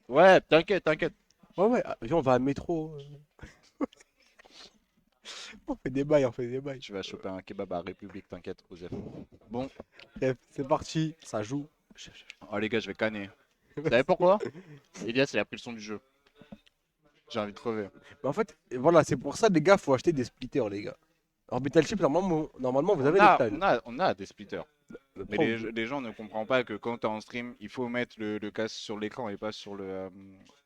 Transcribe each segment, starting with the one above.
Ouais, t'inquiète, t'inquiète. Ouais, ouais, viens, on va à métro. On fait des bails, on fait des bails. Tu vas choper un kebab à République, t'inquiète, Osef. Bon, Bref, c'est parti, ça joue. oh les gars, je vais canner. Vous savez Vas-y. pourquoi? Elias, il a pris le son du jeu. J'ai envie de crever. Mais en fait, voilà, c'est pour ça, les gars, faut acheter des splitters, les gars. Orbital Chip, normalement, vous On avez les a, tiles. on a, on a des splitters. Le Mais prendre les gens ne comprennent pas que quand t'es en stream, il faut mettre le casque sur l'écran et sur pas la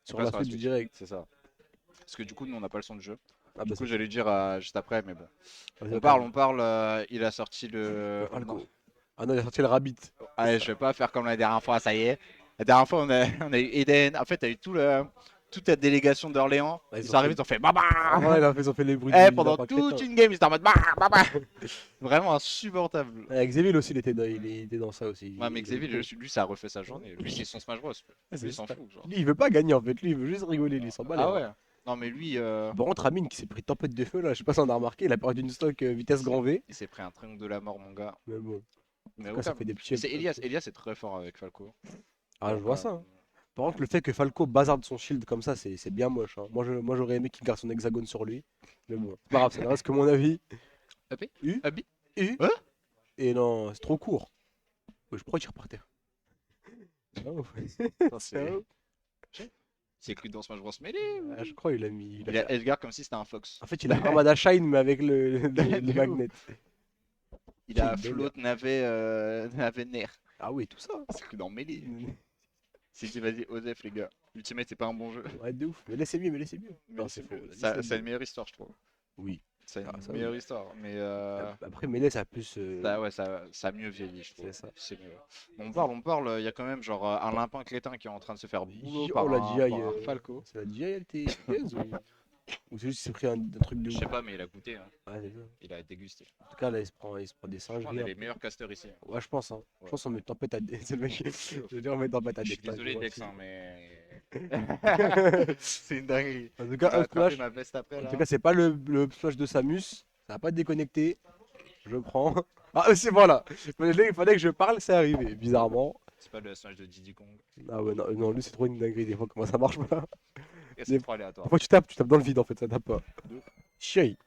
sur la suite du Switch. direct. C'est ça. Parce que du coup, nous, on n'a pas le son du jeu. Ah Du bah coup, c'est ça. j'allais dire juste après, mais bon. Vas-y, On au parle, calme. on parle. Il a sorti Le le. Oh non. Falco. Ah non, il a sorti le Rabbit. C'est Allez, je ça. vais pas faire comme la dernière fois, ça y est. La dernière fois, on a eu Eden. En fait, t'as eu toute la délégation d'Orléans. Là, Ils ils ont sont fait. arrivés, ils ont fait Baba. Ah ouais, là, ils ont fait les bruits Eh, du pendant lapin toute crétin. une game, ils étaient en mode Baba. Vraiment insupportable. Xavier aussi, il était dans ça aussi. Ouais, mais Il aime Xavier, trop. lui, ça a refait sa journée. Lui, c'est son Smash Bros. Ah, Lui, c'est il s'en ça. fout, genre. Lui, il veut pas gagner en fait. Lui, il veut juste rigoler. Lui, il s'en bat les Ah reins. ouais. Non, mais lui, Par contre, Amine qui s'est pris tempête de feu là, je sais pas si on a remarqué, il a perdu une stock vitesse grand V. il s'est pris un triangle de la mort, mon gars. Mais bon, en Mais tout au cas, ça fait calme. des Mais petits c'est up. Elias. Elias est très fort avec Falco. Ah, je Donc, vois ça, hein. Par contre, le fait que Falco bazarde son shield comme ça, c'est bien moche, hein. Moi, j'aurais aimé qu'il garde son hexagone sur lui. Mais bon, c'est pas grave, ça ne reste que mon avis. Abi U, Abi U, Hein? et non, c'est trop court. Ouais, je pourrais tirer par terre. Oh. Putain, Ah, c'est que lui dans Smash Bros. Melee ah, ou... je crois qu'il a mis. Il a Edgar comme si c'était un fox. En fait, il a Armada Shine, mais avec le De ouf. magnet. Il Quel a délire. float navet nerf. Ah oui, tout ça. C'est que dans Melee. Si tu vas-y, Osef, les gars. Ultimate, c'est pas un bon jeu. Ouais, de ouf. Mais laissez mieux, mais laissez mieux. Mais Non, c'est c'est faux. mieux. Vas-y, Ça, c'est c'est mieux. une meilleure histoire, je trouve. Oui. C'est Ah, une ça, oui. meilleure histoire. Mais Après, Melee, ça a plus. ça, ouais, ça a mieux vieilli, je trouve. C'est ça. C'est mieux. Mais on parle. Il y a quand même genre un limpin crétin qui est en train de se faire boulot Oh, par la un, GI. par un Falco. C'est la GI, elle était FPS ou c'est juste qu'il s'est pris un truc de Je ouf? sais pas, mais il a goûté, hein. Ouais, c'est ça. Il a dégusté. En tout cas, là, il se prend des Je crois qu'on singeries est un les peu. meilleurs casteurs ici. Ouais, je pense, hein. Je Ouais. pense qu'on met tempête à C'est le mec. De ouf. Je veux dire, on met tempête à Je suis Declan, désolé, moi Dex, aussi. hein, mais. C'est une dinguerie. En tout Il cas, va Up attraper Smash. ma veste après En tout là. cas, c'est pas le Up Smash de Samus. Ça va pas déconnecté. Je prends. Ah, c'est voilà. Il fallait que je parle, c'est arrivé, bizarrement. C'est pas le smash de Diddy Kong. Ah ouais, non, non, lui, c'est trop une dinguerie, des fois, comment ça marche pas. Et c'est Des, trop des aléatoire. fois, tu tapes dans le vide, en fait, ça tape pas. De ouf. Chier.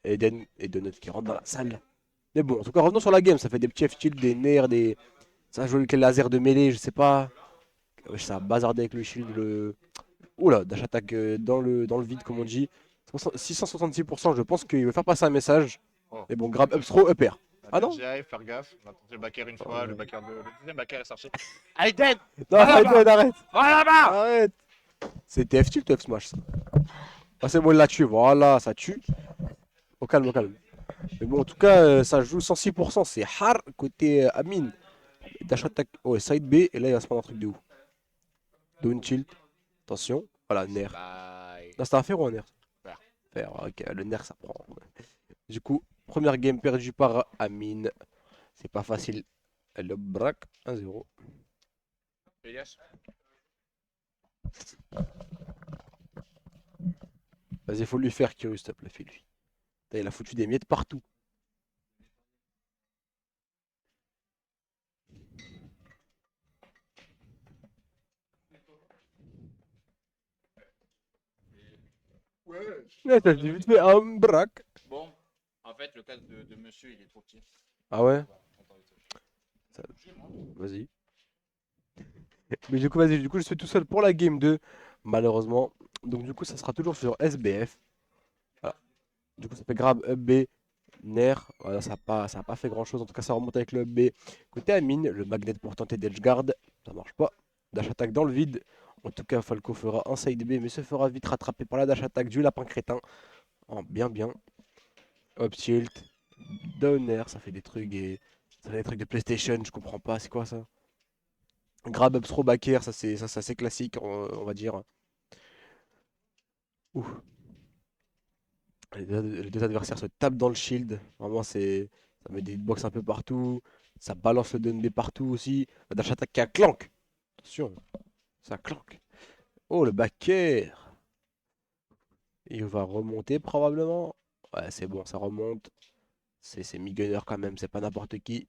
Et Donut qui rentre dans la salle. Mais bon, en tout cas, revenons sur la game. Ça fait des petits F-tilt, des nerfs, des. Ça joue avec les lasers de mêlée, je sais pas. Ouais, ça a bazardé avec le shield. Oula, dash attack dans le vide, comme on dit. 666%, je pense qu'il veut faire passer un message. Oh. Mais bon, grab up throw, up air. Ah non? GI, faire gaffe. On a tenté le backer une fois, le Ouais. backer le deuxième backer est sorti. Allez, dead. Non, Va arrête, là-bas. arrête, Va là-bas. arrête. C'était F-tilt ou F-smash ça? Ah, c'est bon, il l'a tué. Voilà, ça tue. Au calme, au calme. Mais bon, en tout cas, ça joue 106%. C'est hard côté Amine. Dash attack. Oh, side B. Et là, il va se prendre un truc de ouf. Down tilt. Attention. Voilà, nerf. Bye. Là, c'était un fer ou un nerf? Fer. Fer, ok. Le nerf, ça prend. Du coup, première game perdue par Amine. C'est pas facile. Elle le braque 1-0. Elias. Vas-y, faut lui faire Kyrus, s'il te plaît, fais-lui. Putain, il a foutu des miettes partout. Ouais, t'as vite fait un braque. Bon, en fait, le casque de monsieur, il est trop petit. Ah ouais? Attends, Ça- Vas-y. Mais du coup, vas-y, du coup, je suis tout seul pour la game 2, malheureusement. Donc, du coup, ça sera toujours sur SBF. Voilà. Du coup, ça fait grab up B, Nair. Voilà, ça a pas fait grand-chose. En tout cas, ça remonte avec le up B. Côté Amine, le magnet pour tenter d'edgeguard. Ça marche pas. Dash attack dans le vide. En tout cas, Falco fera un side B, mais se fera vite rattraper par la dash attack du lapin crétin. En bien, bien. Up tilt. Down air, ça fait des trucs et. Ça fait des trucs de PlayStation, je comprends pas. C'est quoi ça? Grab up throw back air, ça, c'est assez classique, on va dire. Ouh. Les deux adversaires se tapent dans le shield. Vraiment, ça met des hitbox un peu partout. Ça balance le DNB partout aussi. La dash attack qui a clank. Attention, ça clank. Oh, le back air. Il va remonter probablement. Ouais, c'est bon, ça remonte. C'est mi-gunner quand même, c'est pas n'importe qui.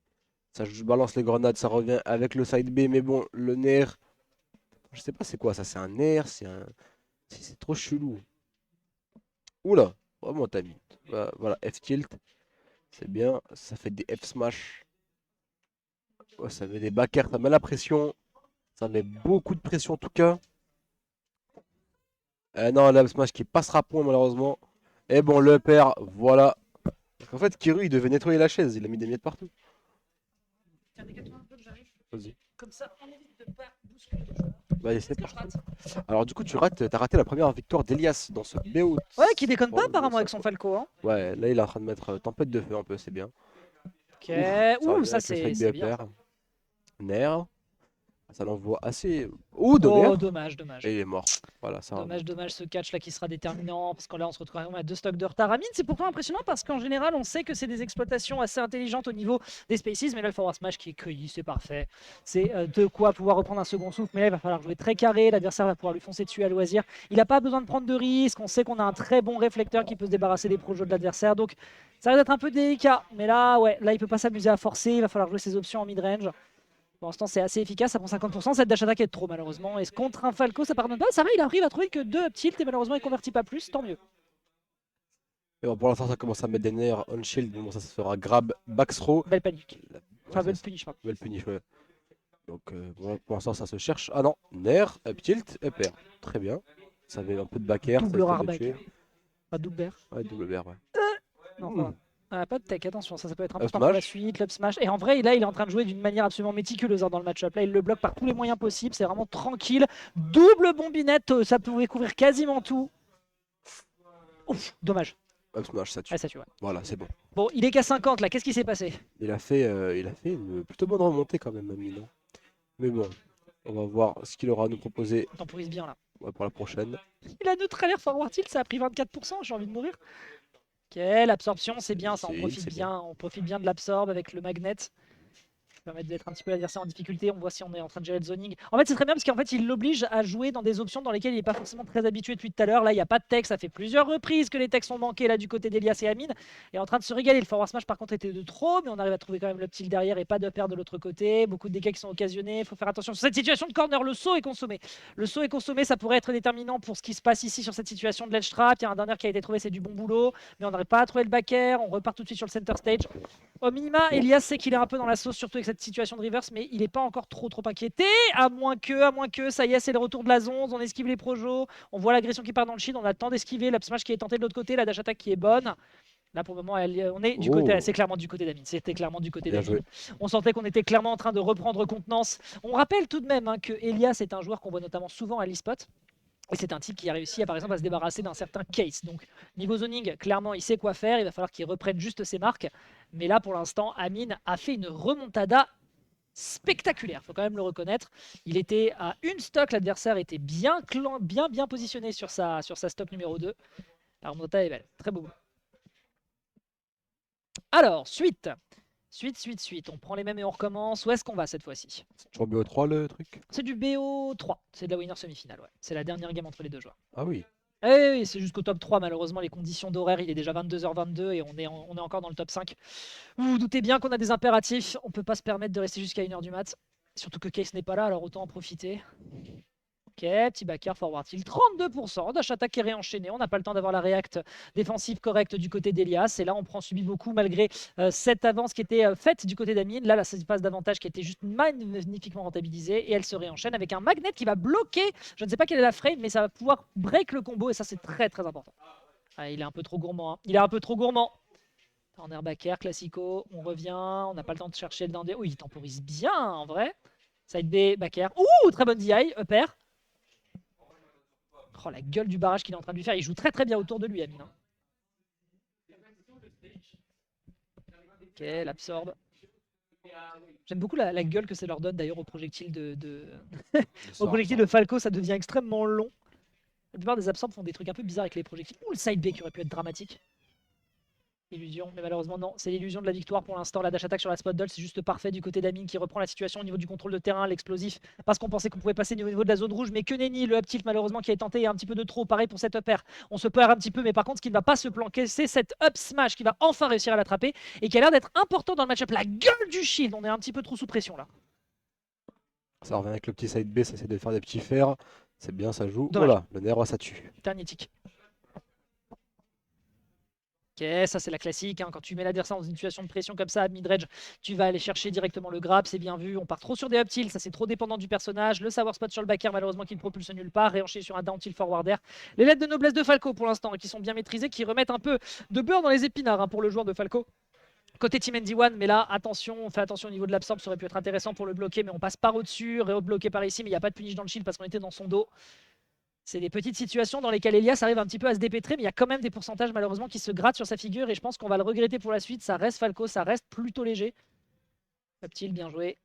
Ça balance les grenades, ça revient avec le side B. Mais bon, le nerf. Je sais pas c'est quoi ça, c'est un air, c'est un. C'est trop chelou. Oula, vraiment t'as mis. Voilà, F-tilt, c'est bien. Ça fait des F-smash. Ouais, ça met des back air, ça met la pression. Ça met beaucoup de pression en tout cas. Non, le F-smash qui passera point malheureusement. Et bon, le père, voilà. En fait, Kiru, il devait nettoyer la chaise, il a mis des miettes partout. Tiens, décale-toi un peu que j'arrive. Vas-y. Comme ça, on évite de pas bousculer le joueur. Vas-y, c'est Est-ce que je parti. rate? Alors du coup, t'as raté la première victoire d'Elias dans ce BO. Ouais, qui déconne pas Bon, apparemment avec ça, son quoi. Falco. Hein. Ouais, là, il est en train de mettre tempête de feu un peu, c'est bien. Ok, Ça va ouh, bien ça avec le c'est side bien. BFR. Nair. Ça l'envoie assez. Ouh, de Oh, l'air. dommage, dommage. Et il est mort. Voilà, ça Dommage, remonte. dommage ce catch là qui sera déterminant parce que là on se retrouve à 2 stocks de retard. Amine, c'est pourtant impressionnant parce qu'en général on sait que c'est des exploitations assez intelligentes au niveau des spaces, mais là le forward smash qui est cueilli, c'est parfait. C'est de quoi pouvoir reprendre un second souffle, mais là il va falloir jouer très carré, l'adversaire va pouvoir lui foncer dessus à loisir. Il n'a pas besoin de prendre de risques, on sait qu'on a un très bon réflecteur qui peut se débarrasser des projets de l'adversaire, donc ça va être un peu délicat. Mais là, ouais, là il peut pas s'amuser à forcer, il va falloir jouer ses options en mid-range. Pour l'instant, c'est assez efficace, ça prend 50%. Cette dash attack est trop, malheureusement. Et contre un Falco, ça pardonne pas. Ça va, il arrive à trouver que 2 up tilt et malheureusement, il convertit pas plus. Tant mieux. Et bon, pour l'instant, ça commence à mettre des nerfs on shield. Bon, ça se fera grab, back throw. Belle panique. Enfin, Ouais, belle punish, pardon. belle punish, ouais. Donc, pour l'instant, ça se cherche. Ah non, nerf, up tilt, up air. Très bien. Ça avait un peu de back air, ça Double essaie rare de back. tuer. Pas double bear. Ouais, double bear, ouais. Non, ça va. Ah, pas de tech, attention, ça peut être Up important pour la smash. suite, l'up smash. Et en vrai, là, il est en train de jouer d'une manière absolument méticuleuse hein, dans le match-up. Là, il le bloque par tous les moyens possibles, c'est vraiment tranquille. Double bombinette, ça pouvait couvrir quasiment tout. Ouf, dommage. Up smash, ça tue. Ouais, ça tue, ouais. Voilà, c'est bon. Bon, il est qu'à 50 là, qu'est-ce qui s'est passé? Il a fait une plutôt bonne remontée quand même, Amine. Mais bon, on va voir ce qu'il aura à nous proposer On temporise bien là. pour la prochaine. Il a neutre alert forward tilt, ça a pris 24%, j'ai envie de mourir. Ok, l'absorption c'est bien, ça C'est on profite bien de l'absorbe avec le magnet. Ça permet d'être un petit peu l'adversaire en difficulté, on voit si on est en train de gérer le zoning. En fait c'est très bien parce qu'en fait il l'oblige à jouer dans des options dans lesquelles il n'est pas forcément très habitué depuis tout à l'heure. Là il n'y a pas de tech, ça fait plusieurs reprises que les techs sont manqués là du côté d'Elias et Amine. Et en train de se régaler, le forward smash par contre était de trop, mais on arrive à trouver quand même le petit derrière et pas de paire de l'autre côté. Beaucoup de dégâts qui sont occasionnés, il faut faire attention sur cette situation de corner, le saut est consommé. Le saut est consommé, ça pourrait être déterminant pour ce qui se passe ici sur cette situation de ledge trap. Il y a un dernier qui a été trouvé, c'est du bon boulot, mais on n'arrive pas à trouver le back air, on repart tout de suite sur le center stage. Au minima, Elias sait qu'il est un peu dans la sauce, surtout avec cette situation de reverse, mais il n'est pas encore trop inquiété, à moins que, ça y est, c'est le retour de la zonze, on esquive les projos, on voit l'agression qui part dans le shield, on a le temps d'esquiver, l'up smash qui est tenté de l'autre côté, la dash attack qui est bonne. Là pour le moment, on est du côté, c'est clairement du côté d'Amine. C'était clairement du côté Bien d'Amine. joué. On sentait qu'on était clairement en train de reprendre contenance. On rappelle tout de même que Elias est un joueur qu'on voit notamment souvent à l'e-spot. Et c'est un type qui a réussi par exemple à se débarrasser d'un certain case. Donc niveau zoning, clairement il sait quoi faire, il va falloir qu'il reprenne juste ses marques. Mais là pour l'instant, Amine a fait une remontada spectaculaire, faut quand même le reconnaître. Il était à une stock, l'adversaire était bien positionné sur sa stop numéro 2. La remontada est belle, très beau. Alors, suite. On prend les mêmes et on recommence. Où est-ce qu'on va cette fois-ci? C'est toujours BO3 le truc? C'est du BO3, c'est de la winner semi-finale, ouais. C'est la dernière game entre les deux joueurs. Ah oui. Oui, c'est jusqu'au top 3 malheureusement, les conditions d'horaire, il est déjà 22h22 et on est encore dans le top 5. Vous vous doutez bien qu'on a des impératifs, on peut pas se permettre de rester jusqu'à 1h du mat. Surtout que Case n'est pas là, alors autant en profiter. Ok, petit backer, forward tilt, 32%, dash attack est réenchaîné, on n'a pas le temps d'avoir la react défensive correcte du côté d'Elias, et là on prend subit beaucoup malgré cette avance qui était faite du côté d'Amine. Là, la passe d'avantage qui était juste magnifiquement rentabilisée, et elle se réenchaîne avec un magnet qui va bloquer, je ne sais pas quelle est la frame, mais ça va pouvoir break le combo, et ça c'est très important. Ah, il est un peu trop gourmand, hein. Il est un peu trop gourmand. Corner backer, classico, on revient, on n'a pas le temps de chercher le danger. Oui, il temporise bien en vrai. Side B, backer, ouh, très bonne DI, upper. Oh la gueule du barrage qu'il est en train de lui faire, il joue très bien autour de lui Amine. Ok, l'absorbe. J'aime beaucoup la gueule que ça leur donne d'ailleurs au projectile au projectile de Falco, ça devient extrêmement long. La plupart des absorbes font des trucs un peu bizarres avec les projectiles. Ouh, le side B qui aurait pu être dramatique. Illusion, mais malheureusement non, c'est l'illusion de la victoire pour l'instant. La dash attack sur la spot doll, c'est juste parfait du côté d'Amine qui reprend la situation au niveau du contrôle de terrain, l'explosif, parce qu'on pensait qu'on pouvait passer au niveau de la zone rouge, mais que nenni, le up tilt malheureusement qui est tenté un petit peu de trop, pareil pour cette up air. On se perd un petit peu, mais par contre ce qui ne va pas se planquer, c'est cette up smash qui va enfin réussir à l'attraper et qui a l'air d'être important dans le match-up. La gueule du shield, on est un petit peu trop sous pression là. Ça revient avec le petit side B, ça essaie de faire des petits fers. C'est bien, ça joue. Dommage. Voilà, le nerf, ça tue. Dernier tic. Ok, ça c'est la classique, hein. Quand tu mets l'adversaire dans une situation de pression comme ça, à mid-range, tu vas aller chercher directement le grab, c'est bien vu. On part trop sur des up-tilts, ça c'est trop dépendant du personnage. Le savoir spot sur le back air, malheureusement, qui ne propulse nulle part. Réenchaîner sur un down tilt forward air. Les lettres de noblesse de Falco pour l'instant, qui sont bien maîtrisées, qui remettent un peu de beurre dans les épinards, hein, pour le joueur de Falco. Côté Team ND1, mais là, attention, on fait attention au niveau de l'absorbe, ça aurait pu être intéressant pour le bloquer, mais on passe par au-dessus, bloqué par ici, mais il n'y a pas de punish dans le shield parce qu'on était dans son dos. C'est des petites situations dans lesquelles Elias arrive un petit peu à se dépêtrer, mais il y a quand même des pourcentages malheureusement qui se grattent sur sa figure et je pense qu'on va le regretter pour la suite. Ça reste Falco, ça reste plutôt léger. Up-tilt, bien joué.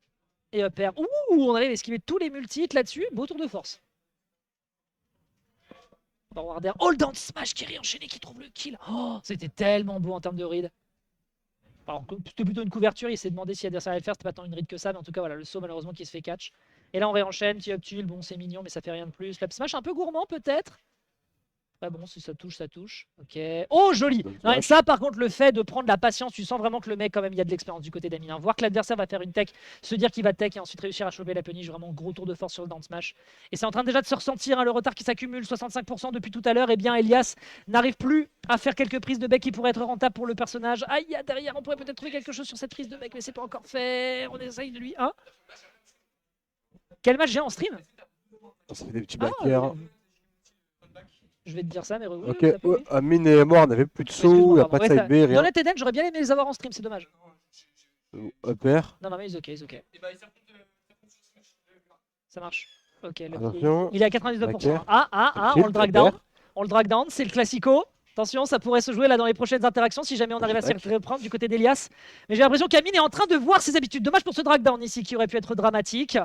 Et up air. Ouh, on arrive à esquiver tous les multi là-dessus. Beau tour de force. Forward air. Hold down smash qui réenchaîné, qui trouve le kill. Oh, c'était tellement beau en termes de read. Alors, c'était plutôt une couverture, il s'est demandé si l'adversaire allait le faire, c'était pas tant une read que ça, mais en tout cas, voilà, le saut malheureusement qui se fait catch. Et là, on réenchaîne, petit up-tilt, bon, c'est mignon, mais ça fait rien de plus. L'up smash un peu gourmand, peut-être. Très bon, si ça touche, ça touche. Ok. Oh, joli! Non, et ça, par contre, le fait de prendre la patience, tu sens vraiment que le mec, quand même, il y a de l'expérience du côté d'Amine. Voir que l'adversaire va faire une tech, se dire qu'il va tech et ensuite réussir à choper la punish, vraiment gros tour de force sur le down smash. Et c'est en train déjà de se ressentir, hein, le retard qui s'accumule, 65% depuis tout à l'heure. Et bien, Elias n'arrive plus à faire quelques prises de bec qui pourraient être rentables pour le personnage. Aïe, derrière, on pourrait peut-être trouver quelque chose sur cette prise de bec, mais c'est pas encore fait. On essaye de lui. Hein? Quel match j'ai en stream? Ça fait des petits back air. Je vais te dire ça, mais oui, Ok, ça peut, oui. Amine et moi, on n'avait plus de saut, il n'y a pas de side B, rien. Dans Eden, j'aurais bien aimé les avoir en stream, c'est dommage. Up air. Non, mais ils ok. Ça marche. Ok, le Attention. il est à 99%. Back-air. On le drag down. On le drag down, c'est le classico. Attention, ça pourrait se jouer là dans les prochaines interactions si jamais on arrive à s'y reprendre du côté d'Elias. Mais j'ai l'impression qu'Amine est en train de voir ses habitudes. Dommage pour ce drag down ici qui aurait pu être dramatique.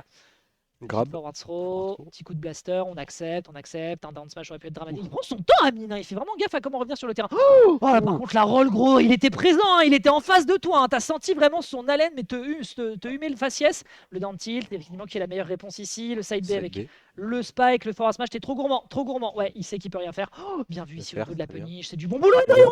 Grab. Forward throw, petit coup de blaster, on accepte. Un down smash aurait pu être dramatique. Il prend son temps, Amine, hein, il fait vraiment gaffe à comment revenir sur le terrain. Oh là, par contre, la roll, gros, il était présent, hein, il était en face de toi. Hein, t'as senti vraiment son haleine, mais te humer le faciès. Le down tilt, effectivement, qui est la meilleure réponse ici. Le side B avec le spike, le forward smash, t'es trop gourmand, trop gourmand. Ouais, il sait qu'il peut rien faire. Oh, bien vu ici au niveau de la punish, c'est du bon boulot, Darion.